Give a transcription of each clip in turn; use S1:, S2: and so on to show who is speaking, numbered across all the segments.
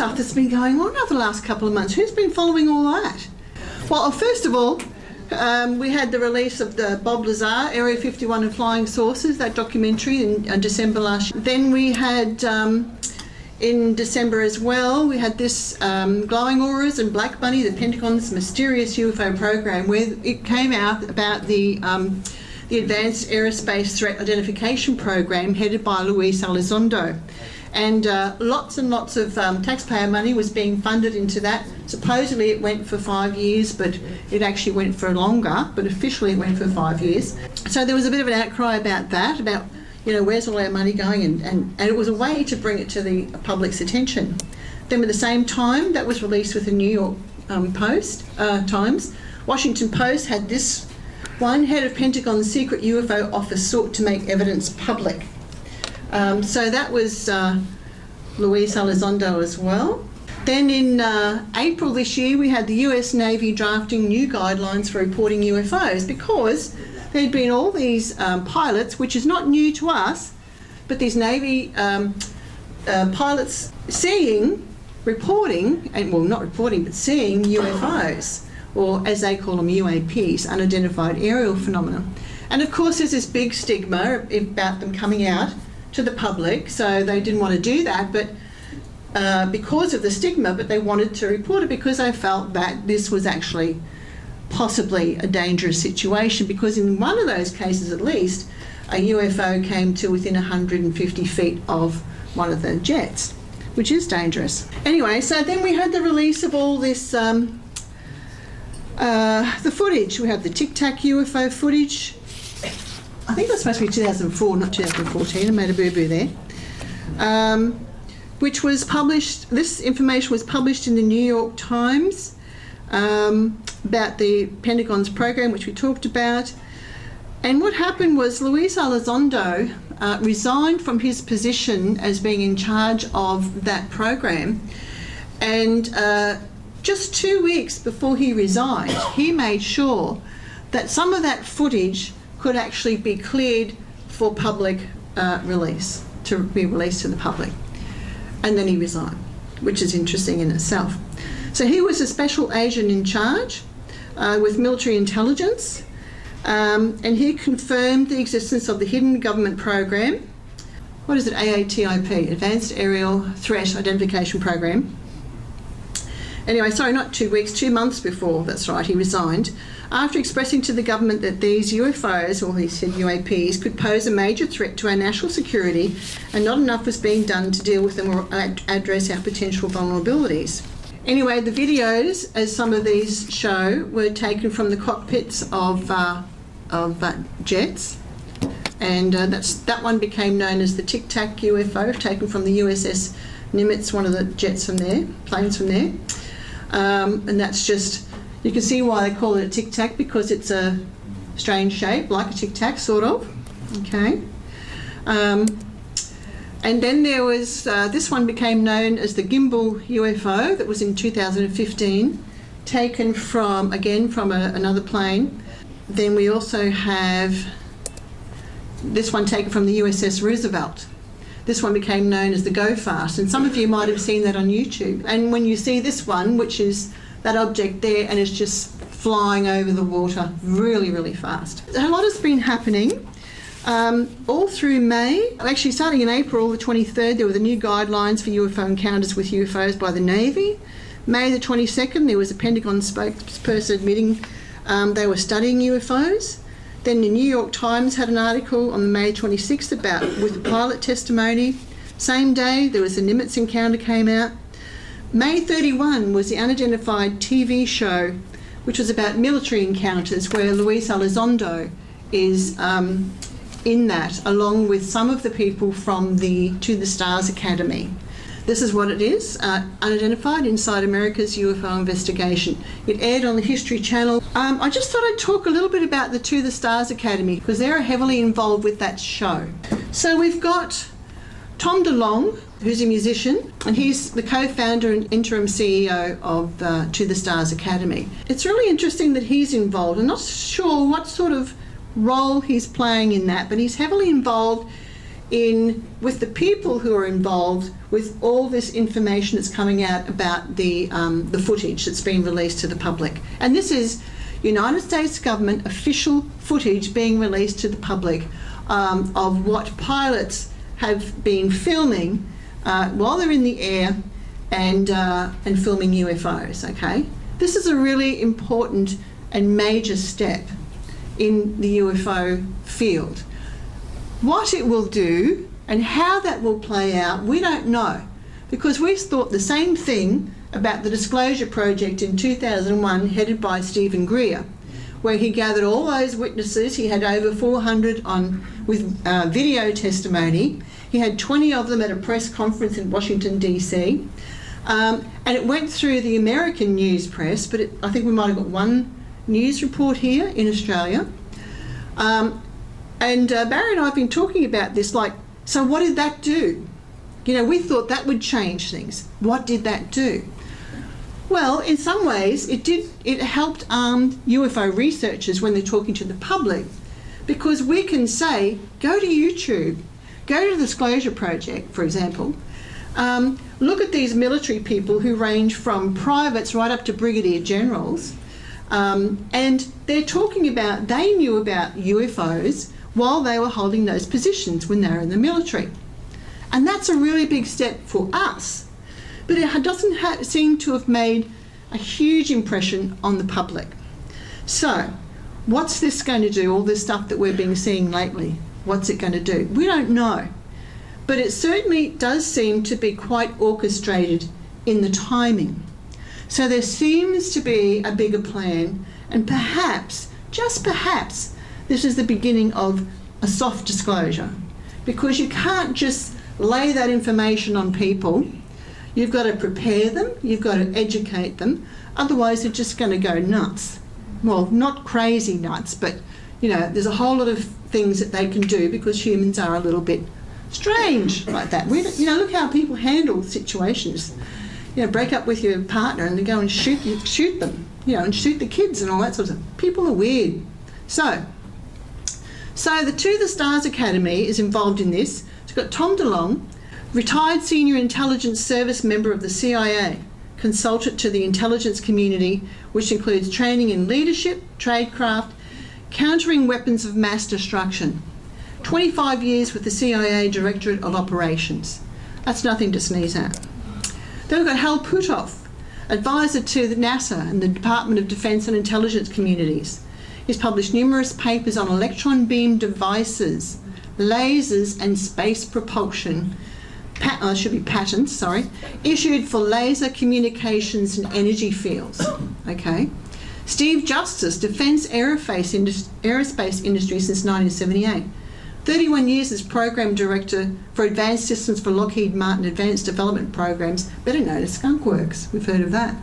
S1: stuff that's been going on over the last couple of months. Who's been following all that? Well, first of all, we had the release of the Bob Lazar, Area 51 and Flying Saucers, that documentary in December last year. Then we had, in December as well, we had this Glowing Auras and Black Bunny, the Pentagon's mysterious UFO program, where it came out about the Advanced Aerospace Threat Identification Program headed by Luis Elizondo. And lots and lots of taxpayer money was being funded into that. Supposedly it went for 5 years, but it actually went for longer, but officially it went for 5 years. So there was a bit of an outcry about that, about, you know, where's all our money going? And it was a way to bring it to the public's attention. Then at the same time, that was released with the New York Times. Washington Post had this one: head of Pentagon's secret UFO office sought to make evidence public. So that was Luis Elizondo as well. Then in April this year, we had the US Navy drafting new guidelines for reporting UFOs, because there'd been all these pilots, which is not new to us, but these Navy pilots reporting, and well, not reporting, but seeing UFOs, or as they call them, UAPs, Unidentified Aerial Phenomena. And of course, there's this big stigma about them coming out to the public, so they didn't want to do that, but because of the stigma, but they wanted to report it because they felt that this was actually possibly a dangerous situation, because in one of those cases at least, a UFO came to within 150 feet of one of the jets, which is dangerous. Anyway, so then we had the release of all this, the footage. We have the Tic Tac UFO footage. I think it was supposed to be 2004, not 2014. I made a boo-boo there. Which was published, this information was published in the New York Times about the Pentagon's program, which we talked about. And what happened was Luis Elizondo resigned from his position as being in charge of that program. And just 2 weeks before he resigned, he made sure that some of that footage could actually be cleared for public release, to be released to the public. And then he resigned, which is interesting in itself. So he was a special agent in charge with military intelligence, and he confirmed the existence of the hidden government program. What is it? AATIP, Advanced Aerial Threat Identification Program. Anyway, sorry, not 2 weeks, 2 months before, that's right, he resigned, after expressing to the government that these UFOs, or he said UAPs, could pose a major threat to our national security, and not enough was being done to deal with them or address our potential vulnerabilities. Anyway, the videos, as some of these show, were taken from the cockpits of jets, and that one became known as the Tic Tac UFO, taken from the USS Nimitz, one of the jets from there, planes from there. And that's just, you can see why they call it a Tic Tac, because it's a strange shape, like a Tic Tac, sort of. Okay. And then there was, this one became known as the gimbal UFO, that was in 2015, taken from, again, from another plane. Then we also have this one taken from the USS Roosevelt. This one became known as the Go Fast, and some of you might have seen that on YouTube. And when you see this one, which is that object there, and it's just flying over the water really, really fast. A lot has been happening all through May. Actually, starting in April the 23rd, there were the new guidelines for UFO encounters with UFOs by the Navy. May the 22nd, there was a Pentagon spokesperson admitting they were studying UFOs. Then the New York Times had an article on May 26th with pilot testimony. Same day, there was the Nimitz encounter came out. May 31 was the Unidentified TV show, which was about military encounters, where Luis Elizondo is in that, along with some of the people from the To the Stars Academy. This is what it is, Unidentified, Inside America's UFO Investigation. It aired on the History Channel. I just thought I'd talk a little bit about the To the Stars Academy, because they're heavily involved with that show. So we've got Tom DeLonge, who's a musician, and he's the co-founder and interim CEO of To the Stars Academy. It's really interesting that he's involved. I'm not sure what sort of role he's playing in that, but he's heavily involved with the people who are involved with all this information that's coming out about the footage that's been released to the public. And this is United States government official footage being released to the public of what pilots have been filming while they're in the air and filming UFOs, okay? This is a really important and major step in the UFO field. What it will do and how that will play out, we don't know, because we thought the same thing about the Disclosure Project in 2001, headed by Stephen Greer, where he gathered all those witnesses. He had over 400 with video testimony. He had 20 of them at a press conference in Washington, DC. And it went through the American news press, but I think we might have got one news report here in Australia. And Barry and I have been talking about this, like, so what did that do? You know, we thought that would change things. What did that do? Well, in some ways, it helped arm UFO researchers when they're talking to the public, because we can say, go to YouTube, go to the Disclosure Project, for example, look at these military people who range from privates right up to brigadier generals, and they're talking about, they knew about UFOs while they were holding those positions when they were in the military. And that's a really big step for us. But it doesn't seem to have made a huge impression on the public. So, what's this going to do, all this stuff that we've been seeing lately? What's it going to do? We don't know. But it certainly does seem to be quite orchestrated in the timing. So there seems to be a bigger plan, and perhaps, just perhaps, this is the beginning of a soft disclosure, because you can't just lay that information on people. You've got to prepare them, you've got to educate them, otherwise they're just going to go nuts. Well, not crazy nuts, but you know, there's a whole lot of things that they can do because humans are a little bit strange like that. You know, look how people handle situations. You know, break up with your partner and they go and shoot them, you know, and shoot the kids and all that sort of stuff. People are weird. So the To the Stars Academy is involved in this. It's got Tom DeLonge, retired senior intelligence service member of the CIA, consultant to the intelligence community, which includes training in leadership, tradecraft, countering weapons of mass destruction. 25 years with the CIA Directorate of Operations. That's nothing to sneeze at. Then we've got Hal Puthoff, advisor to the NASA and the Department of Defense and Intelligence Communities. He's published numerous papers on electron beam devices, lasers and space propulsion, patents, issued for laser communications and energy fields. Okay. Steve Justice, Defence Aerospace Industry since 1978. 31 years as Program Director for Advanced Systems for Lockheed Martin Advanced Development Programs, better known as Skunk Works. We've heard of that.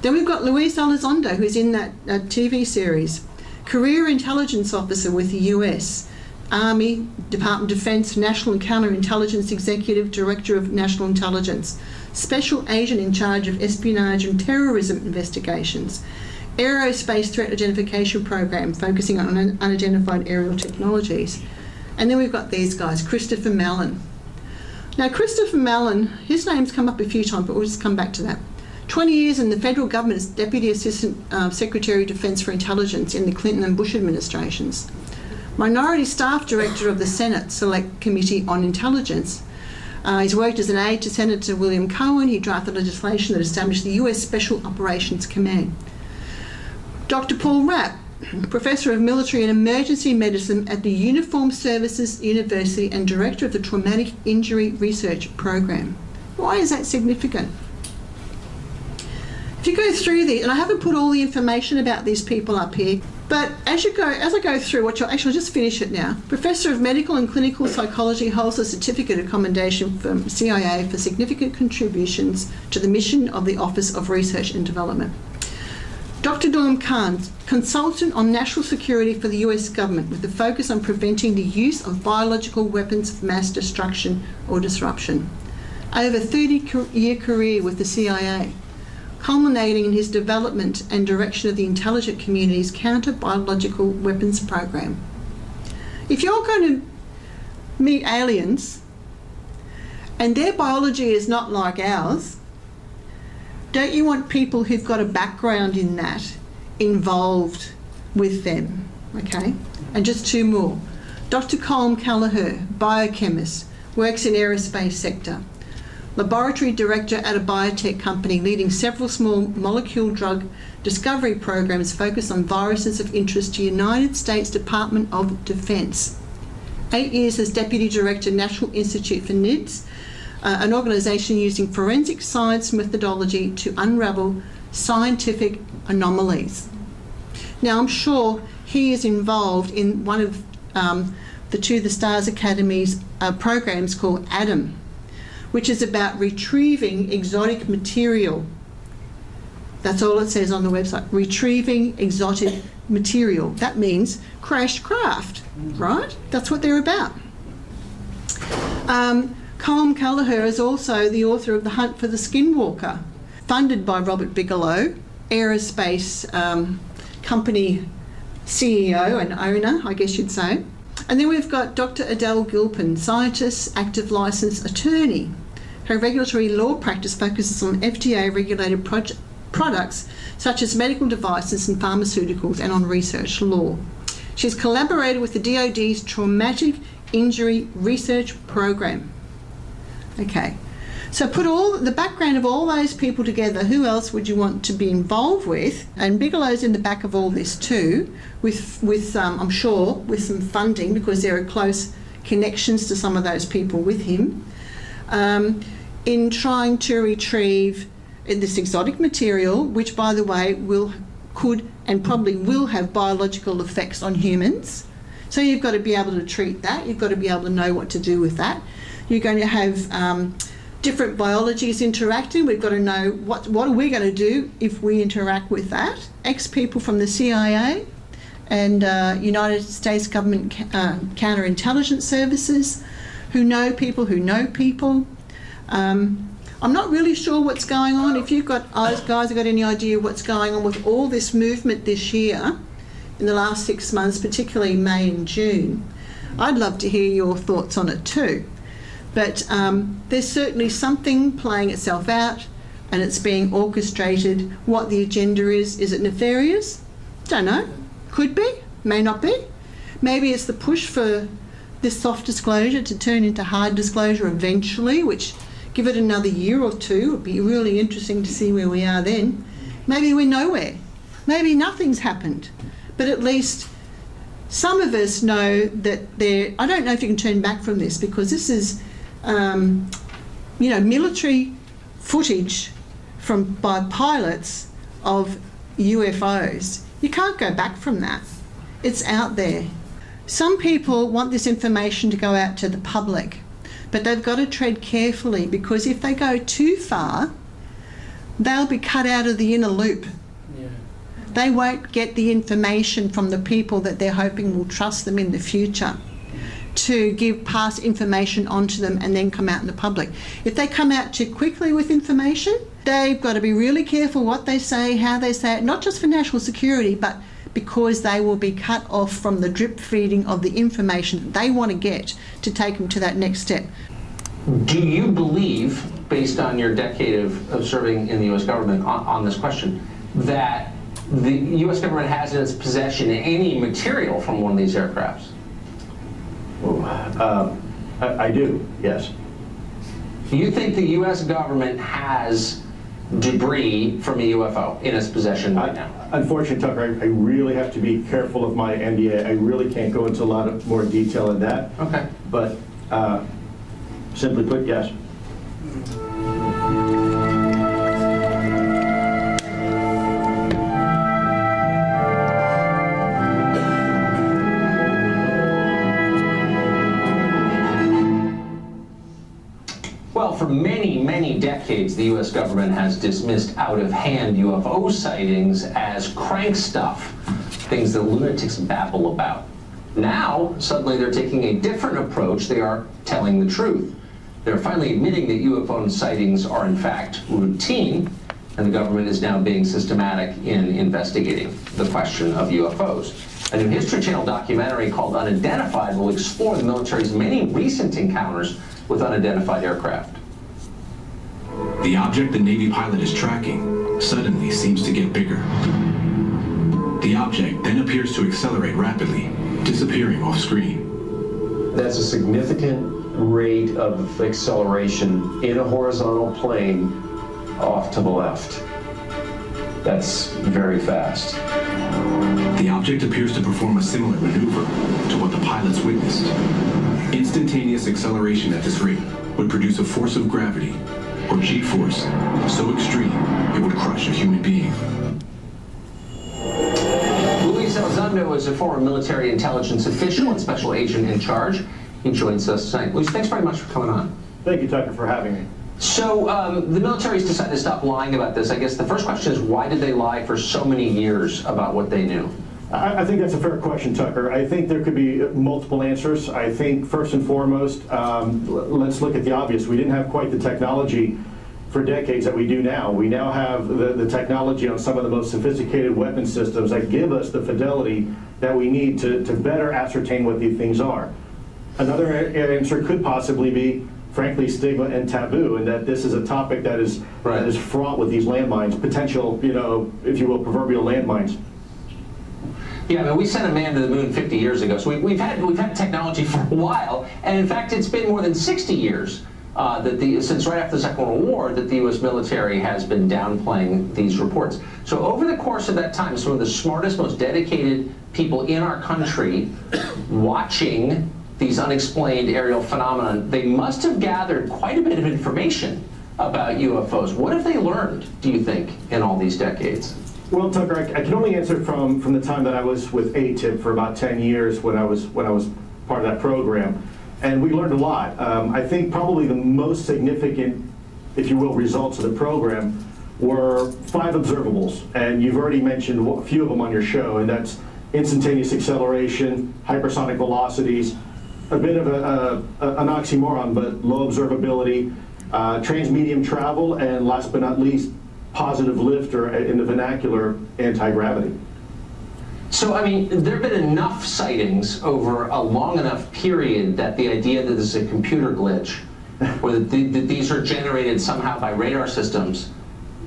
S1: Then we've got Luis Elizondo, who's in that TV series. Career Intelligence Officer with the US, Army, Department of Defense, National and Counterintelligence Executive, Director of National Intelligence, Special Agent in charge of espionage and terrorism investigations, Aerospace Threat Identification Program, focusing on unidentified aerial technologies. And then we've got these guys, Christopher Mellon. Now, Christopher Mellon, his name's come up a few times, but we'll just come back to that. 20 years in the federal government as Deputy Assistant Secretary of Defense for Intelligence in the Clinton and Bush administrations. Minority Staff Director of the Senate Select Committee on Intelligence. He's worked as an aide to Senator William Cohen. He drafted legislation that established the US Special Operations Command. Dr. Paul Rapp, Professor of Military and Emergency Medicine at the Uniformed Services University and Director of the Traumatic Injury Research Program. Why is that significant? If you go through these, and I haven't put all the information about these people up here, but as I go through, I'll just finish it now. Professor of Medical and Clinical Psychology, holds a certificate of commendation from CIA for significant contributions to the mission of the Office of Research and Development. Dr. Norm Kahn, Consultant on National Security for the US Government, with the focus on preventing the use of biological weapons of mass destruction or disruption. Over a 30-year career with the CIA, culminating in his development and direction of the intelligent community's counter-biological weapons program. If you're going to meet aliens and their biology is not like ours, don't you want people who've got a background in that involved with them? Okay, and just two more. Dr. Colm Kelleher, biochemist, works in aerospace sector. Laboratory director at a biotech company leading several small molecule drug discovery programs focused on viruses of interest to United States Department of Defense. 8 years as Deputy Director, National Institute for NIDS, an organisation using forensic science methodology to unravel scientific anomalies. Now, I'm sure he is involved in one of the Stars Academy's programs called ATOM, which is about retrieving exotic material. That's all it says on the website, retrieving exotic material. That means crashed craft, right? That's what they're about. Colm Kelleher is also the author of The Hunt for the Skinwalker, funded by Robert Bigelow, Aerospace company CEO and owner, I guess you'd say. And then we've got Dr. Adele Gilpin, scientist, active licensed attorney. Her regulatory law practice focuses on FDA-regulated products such as medical devices and pharmaceuticals and on research law. She's collaborated with the DoD's Traumatic Injury Research Program. Okay, so put all the background of all those people together, who else would you want to be involved with? And Bigelow's in the back of all this too, with I'm sure, with some funding, because there are close connections to some of those people with him, in trying to retrieve this exotic material, which, by the way, could and probably will have biological effects on humans. So you've got to be able to treat that. You've got to be able to know what to do with that. You're going to have different biologies interacting. We've got to know what are we going to do if we interact with that. Ex-people from the CIA and United States government counterintelligence services who know people who know people. I'm not really sure what's going on. If you've got, guys have got any idea what's going on with all this movement this year, in the last 6 months, particularly May and June, I'd love to hear your thoughts on it too. But there's certainly something playing itself out and it's being orchestrated. What the agenda is it nefarious? Don't know. Could be, may not be. Maybe it's the push for this soft disclosure to turn into hard disclosure eventually, which, give it another year or two, it'd be really interesting to see where we are then. Maybe we're nowhere. Maybe nothing's happened. But at least some of us know that I don't know if you can turn back from this, because this is, military footage by pilots of UFOs. You can't go back from that. It's out there. Some people want this information to go out to the public, but they've got to tread carefully, because if they go too far, they'll be cut out of the inner loop. Yeah. They won't get the information from the people that they're hoping will trust them in the future to pass information on to them and then come out in the public. If they come out too quickly with information, they've got to be really careful what they say, how they say it, not just for national security, but because they will be cut off from the drip feeding of the information that they want to get to take them to that next step.
S2: Do you believe, based on your decade of serving in the U.S. government on this question, that the U.S. government has in its possession any material from one of these aircrafts?
S3: I do, yes.
S2: Do you think the U.S. government has debris from a UFO in its possession right now?
S3: Unfortunately, Tucker, I really have to be careful of my NDA. I really can't go into a lot of more detail in that.
S2: Okay.
S3: But simply put, yes.
S2: Well, for many, many decades, the U.S. government has dismissed out-of-hand UFO sightings as crank stuff, things that lunatics babble about. Now, suddenly they're taking a different approach. They are telling the truth. They're finally admitting that UFO sightings are, in fact, routine, and the government is now being systematic in investigating the question of UFOs. A new History Channel documentary called Unidentified will explore the military's many recent encounters with unidentified aircraft.
S4: The object the Navy pilot is tracking suddenly seems to get bigger. The object then appears to accelerate rapidly, disappearing off screen.
S5: That's a significant rate of acceleration in a horizontal plane off to the left. That's very fast.
S4: The object appears to perform a similar maneuver to what the pilots witnessed. Instantaneous acceleration at this rate would produce a force of gravity, or G-force, so extreme it would crush a human being.
S2: Elizondo is a former military intelligence official and special agent in charge. He joins us tonight. Luis, thanks very much for coming on.
S3: Thank you, Tucker, for having me.
S2: So the military's decided to stop lying about this. I guess the first question is, why did they lie for so many years about what they knew?
S3: I think that's a fair question, Tucker. I think there could be multiple answers. I think first and foremost, let's look at the obvious. We didn't have quite the technology for decades that we do now. We now have the technology on some of the most sophisticated weapon systems that give us the fidelity that we need to better ascertain what these things are. Another answer could possibly be, frankly, stigma and taboo, and that this is a topic that is fraught with these landmines, potential, if you will, proverbial landmines.
S2: Yeah, I mean, we sent a man to the moon 50 years ago, so we've had technology for a while, and in fact, it's been more than 60 years since right after the Second World War that the U.S. military has been downplaying these reports. So over the course of that time, some of the smartest, most dedicated people in our country watching these unexplained aerial phenomena, they must have gathered quite a bit of information about UFOs. What have they learned, do you think, in all these decades?
S3: Well, Tucker, I can only answer from the time that I was with AATIP for about 10 years when I was part of that program, and we learned a lot. I think probably the most significant, if you will, results of the program were 5 observables, and you've already mentioned a few of them on your show, and that's instantaneous acceleration, hypersonic velocities, a bit of an oxymoron, but low observability, transmedium travel, and last but not least, positive lift, or in the vernacular, anti-gravity.
S2: So, I mean, there have been enough sightings over a long enough period that the idea that this is a computer glitch, or that these are generated somehow by radar systems,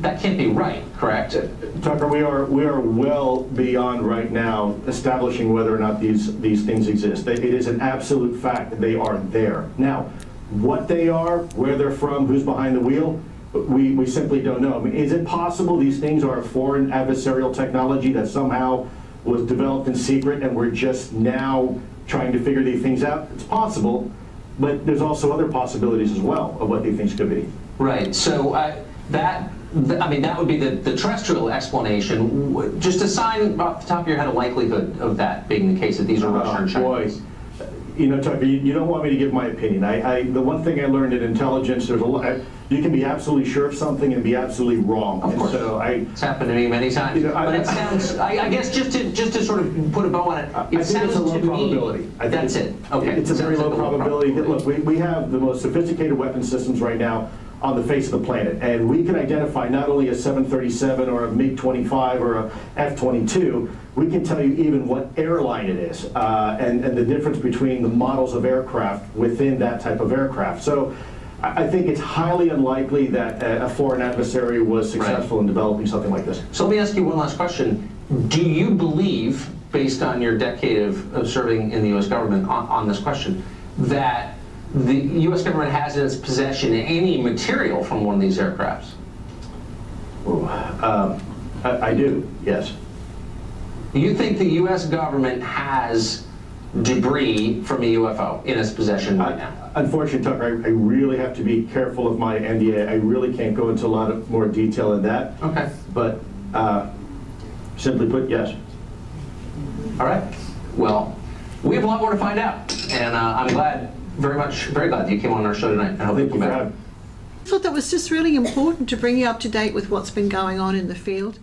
S2: that can't be right, correct?
S3: Tucker, we are well beyond right now establishing whether or not these things exist. It is an absolute fact that they are there. Now, what they are, where they're from, who's behind the wheel, we simply don't know. I mean, is it possible these things are a foreign adversarial technology that somehow was developed in secret and we're just now trying to figure these things out? It's possible, but there's also other possibilities as well of what these things could be.
S2: Right. So that would be the terrestrial explanation. Just assign off the top of your head a likelihood of that being the case, that these are Russian and Chinese.
S3: Boy. Tucker, you don't want me to give my opinion. The one thing I learned in intelligence, there's a lot. You can be absolutely sure of something and be absolutely wrong.
S2: Of course.
S3: So
S2: it's happened to me many times. But it sounds, I guess, just to sort of put a bow on it,
S3: I think it's a low probability.
S2: That's it. Okay.
S3: It's a very low probability. Look, we have the most sophisticated weapon systems right now on the face of the planet, and we can identify not only a 737 or a MiG-25 or a F-22, we can tell you even what airline it is, and the difference between the models of aircraft within that type of aircraft. So I think it's highly unlikely that a foreign adversary was successful in developing something like this.
S2: So let me ask you one last question. Do you believe, based on your decade of serving in the U.S. government on this question, that the U.S. government has in its possession any material from one of these aircrafts?
S3: I do, yes.
S2: You think the U.S. government has debris from a UFO in its possession right now?
S3: Unfortunately, Tucker, I really have to be careful of my NDA. I really can't go into a lot of more detail in that.
S2: Okay.
S3: But simply put, yes.
S2: All right. Well, we have a lot more to find out, and I'm very glad that you came on our show tonight. And I hope you come back.
S1: I thought that was just really important to bring you up to date with what's been going on in the field.